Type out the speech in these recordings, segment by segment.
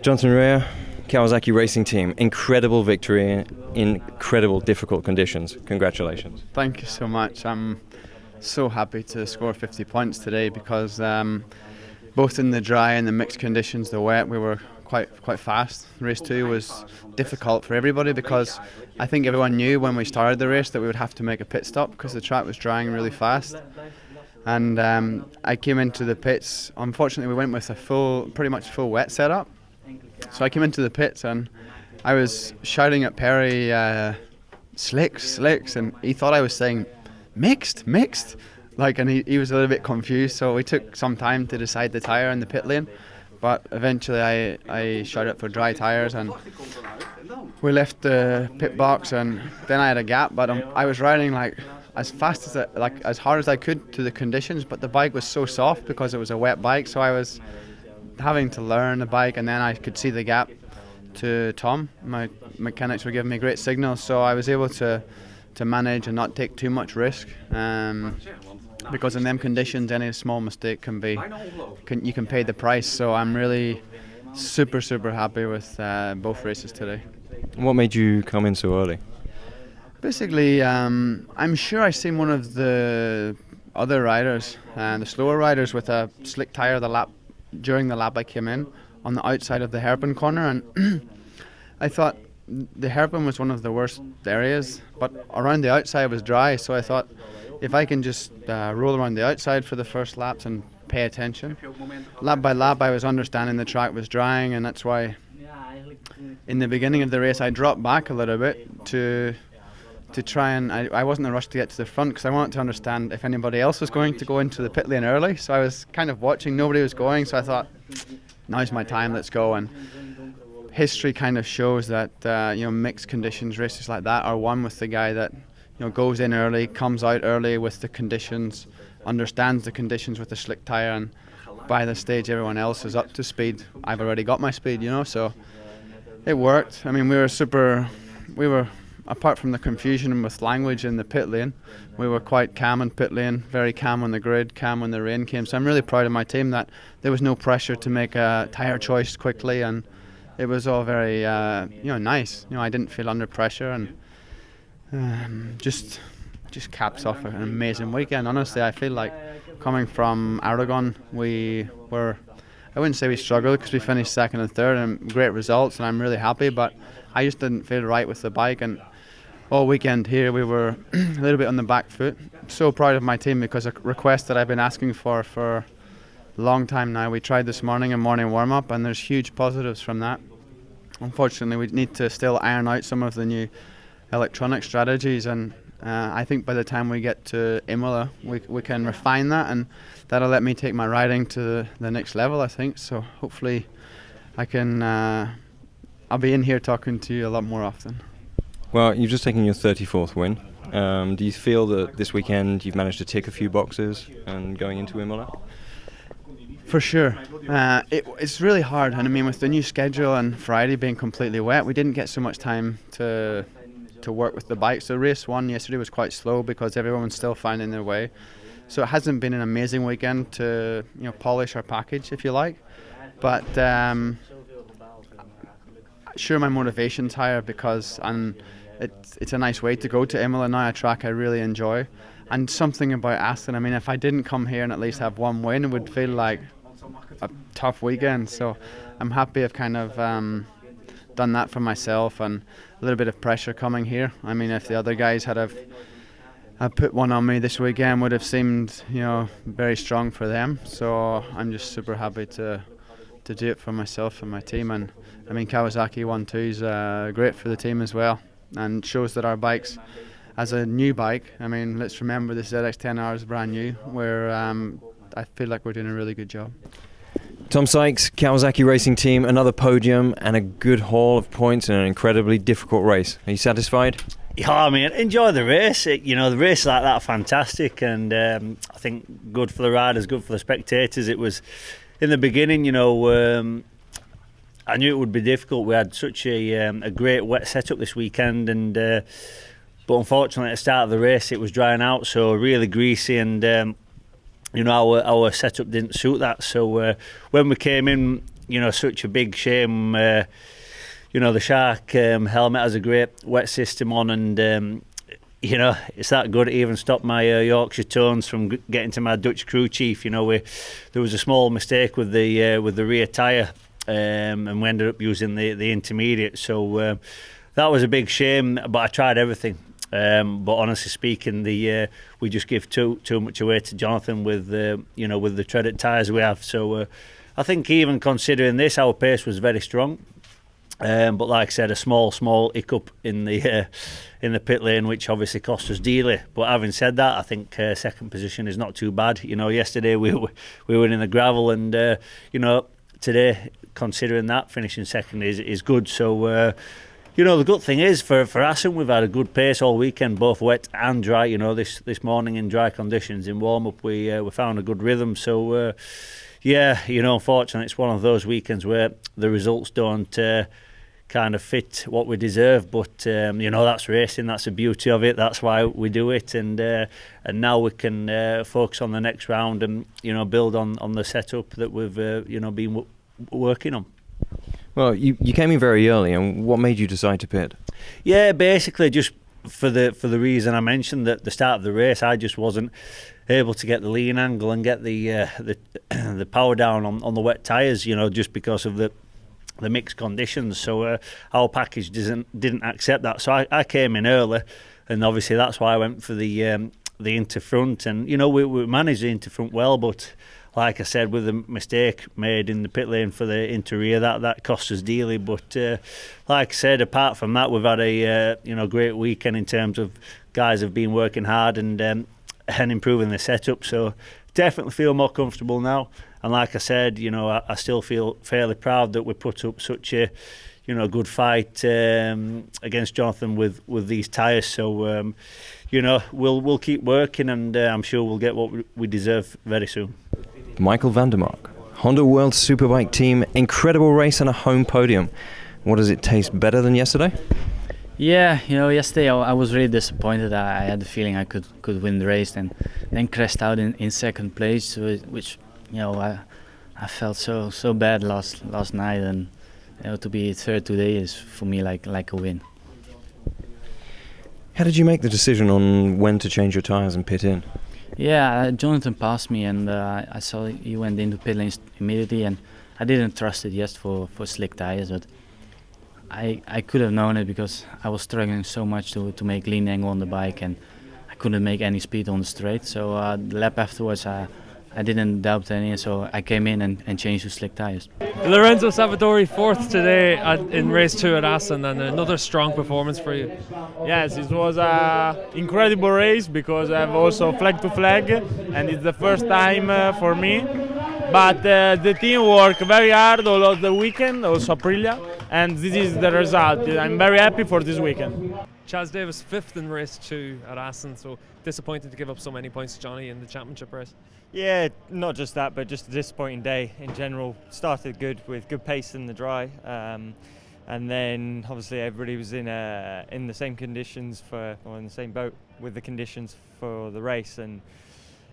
Johnson Rea, Kawasaki Racing Team, incredible victory in incredible difficult conditions. Congratulations. Thank you so much. I'm so happy to score 50 points today because both in the dry and the mixed conditions, the wet, we were quite fast. Race 2 was difficult for everybody because I think everyone knew when we started the race that we would have to make a pit stop because the track was drying really fast. And I came into the pits. Unfortunately, we went with a pretty much full wet setup. So I came into the pits and I was shouting at Perry, slicks, and he thought I was saying mixed. Like, and he was a little bit confused. So we took some time to decide the tyre in the pit lane. But eventually I shouted for dry tyres and we left the pit box, and then I had a gap. But I was riding like as fast as as hard as I could to the conditions, but the bike was so soft because it was a wet bike, so I was having to learn the bike, and then I could see the gap to Tom. My mechanics were giving me great signals, so I was able to manage and not take too much risk, because in them conditions any small mistake you can pay the price. So I'm really super happy with both races today. What made you come in so early? Basically, I'm sure I seen one of the other riders, the slower riders, with a slick tyre during the lap I came in on the outside of the hairpin corner, and I thought the hairpin was one of the worst areas, but around the outside was dry, so I thought if I can just roll around the outside for the first laps and pay attention. Lap by lap I was understanding the track was drying, and that's why in the beginning of the race I dropped back a little bit to try, and I wasn't in a rush to get to the front because I wanted to understand if anybody else was going to go into the pit lane early. So I was kind of watching, nobody was going, so I thought, now's my time, let's go. And history kind of shows that mixed conditions races like that are won with the guy that goes in early, comes out early with the conditions, understands the conditions with the slick tyre, and by the stage everyone else is up to speed. I've already got my speed, so it worked. I mean, we were apart from the confusion with language in the pit lane, we were quite calm in pit lane, very calm on the grid, calm when the rain came. So I'm really proud of my team that there was no pressure to make a tyre choice quickly, and it was all very nice. I didn't feel under pressure, and just caps off an amazing weekend. Honestly, I feel like coming from Aragon, I wouldn't say we struggled because we finished second and third and great results, and I'm really happy, but I just didn't feel right with the bike, and all weekend here we were a little bit on the back foot. So proud of my team because a request that I've been asking for a long time now. We tried this morning a morning warm-up, and there's huge positives from that. Unfortunately, we need to still iron out some of the new electronic strategies, and I think by the time we get to Imola we can refine that, and that'll let me take my riding to the next level, I think. So hopefully I can I'll be in here talking to you a lot more often. Well, you've just taken your 34th win. Do you feel that this weekend you've managed to tick a few boxes and going into Imola? For sure. It's really hard, and I mean, with the new schedule and Friday being completely wet, we didn't get so much time to work with the bike. So race 1 yesterday was quite slow because everyone was still finding their way. So it hasn't been an amazing weekend to polish our package, if you like. But sure, my motivation's higher because it's a nice way to go to Imola now, a track I really enjoy. And something about Assen, I mean, if I didn't come here and at least have one win, it would feel like a tough weekend. So I'm happy I've kind of done that for myself, and a little bit of pressure coming here. I mean, if the other guys had put one on me this weekend, would have seemed very strong for them. So I'm just super happy to do it for myself and my team. And I mean, Kawasaki 1-2 is great for the team as well, and shows that our bikes, as a new bike, I mean, let's remember this ZX10R is brand new, where I feel like we're doing a really good job. Tom Sykes, Kawasaki Racing Team, another podium and a good haul of points in an incredibly difficult race. Are you satisfied? Yeah, I mean, enjoy the race. The race like that are fantastic, and I think good for the riders, good for the spectators. It was, in the beginning, I knew it would be difficult. We had such a great wet setup this weekend, and but unfortunately at the start of the race it was drying out, so really greasy, and our setup didn't suit that. So when we came in such a big shame. The Shark helmet has a great wet system on, and it's that good. It even stopped my Yorkshire tones from getting to my Dutch crew chief. There was a small mistake with the rear tyre, and we ended up using the intermediate. So that was a big shame. But I tried everything. But honestly speaking, we just give too much away to Jonathan with with the treaded tyres we have. So I think even considering this, our pace was very strong. But like I said, a small hiccup in the pit lane, which obviously cost us dearly. But having said that, I think second position is not too bad. Yesterday we were in the gravel, and today, considering that, finishing second is good. So the good thing is for Assen, we've had a good pace all weekend, both wet and dry. This morning in dry conditions in warm up, we found a good rhythm. So unfortunately, it's one of those weekends where the results don't kind of fit what we deserve, but that's racing. That's the beauty of it. That's why we do it, and now we can focus on the next round and build on the setup that we've been working on. Well, you came in very early, and what made you decide to pit? Yeah, basically just for the reason I mentioned at the start of the race. I just wasn't able to get the lean angle and get the power down on the wet tyres, just because of the mixed conditions. So our package didn't accept that. So I came in early, and obviously that's why I went for the interfront. And we managed the interfront well, but like I said, with the mistake made in the pit lane for the inter-rear, that cost us dearly. But like I said, apart from that, we've had a great weekend in terms of guys have been working hard and improving the setup. So definitely feel more comfortable now. And like I said, I still feel fairly proud that we put up such a good fight against Jonathan with these tyres. So we'll keep working, and I'm sure we'll get what we deserve very soon. Michael van der Mark, Honda World Superbike team, incredible race and a home podium. What does it taste better than yesterday? Yeah, yesterday I was really disappointed. I had the feeling I could win the race, and then crashed out in second place, which I felt so bad last night, and to be third today is for me like a win. How did you make the decision on when to change your tyres and pit in? Yeah, Jonathan passed me, and I saw he went into pit lanes immediately, and I didn't trust it yet for slick tyres, but I could have known it because I was struggling so much to make lean angle on the bike, and I couldn't make any speed on the straight. So the lap afterwards, I didn't doubt any, so I came in and changed to slick tyres. Lorenzo Savadori, fourth today in race 2 at Assen, and another strong performance for you. Yes, it was an incredible race because I have also flag to flag, and it's the first time for me. But the team worked very hard all of the weekend, also Aprilia, and this is the result. I'm very happy for this weekend. Chaz Davies, 5th in race 2 at Assen, so disappointed to give up so many points to Johnny in the championship race. Yeah, not just that, but just a disappointing day in general. Started good with good pace in the dry, and then obviously everybody was in the same conditions in the same boat with the conditions for the race, and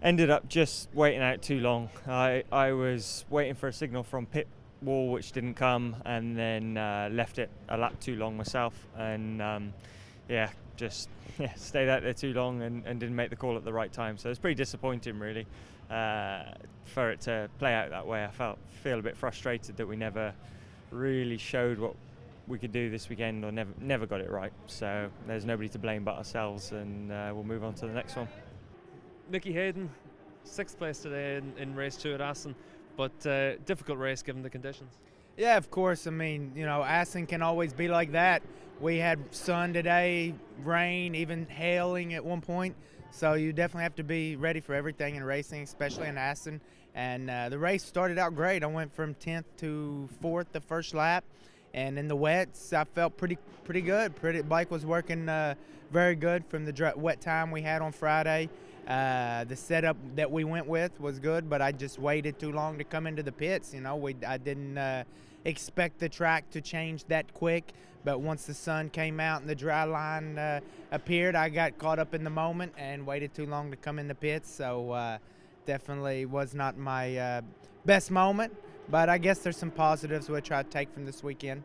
ended up just waiting out too long. I was waiting for a signal from pit wall which didn't come, and then left it a lap too long myself, and stayed out there too long and didn't make the call at the right time. So it's pretty disappointing, really, for it to play out that way. I feel a bit frustrated that we never really showed what we could do this weekend, or never got it right. So there's nobody to blame but ourselves, and we'll move on to the next one. Nicky Hayden, 6th place today in race 2 at Assen, but difficult race given the conditions. Yeah, of course. I mean, Assen can always be like that. We had sun today, rain, even hailing at one point. So you definitely have to be ready for everything in racing, especially in Assen. And the race started out great. I went from 10th to 4th the first lap. And in the wets, I felt pretty good. Bike was working very good from the wet time we had on Friday. The setup that we went with was good, but I just waited too long to come into the pits. I didn't expect the track to change that quick, but once the sun came out and the dry line appeared, I got caught up in the moment and waited too long to come in the pits. So definitely was not my best moment, But I guess there's some positives we'll try to take from this weekend.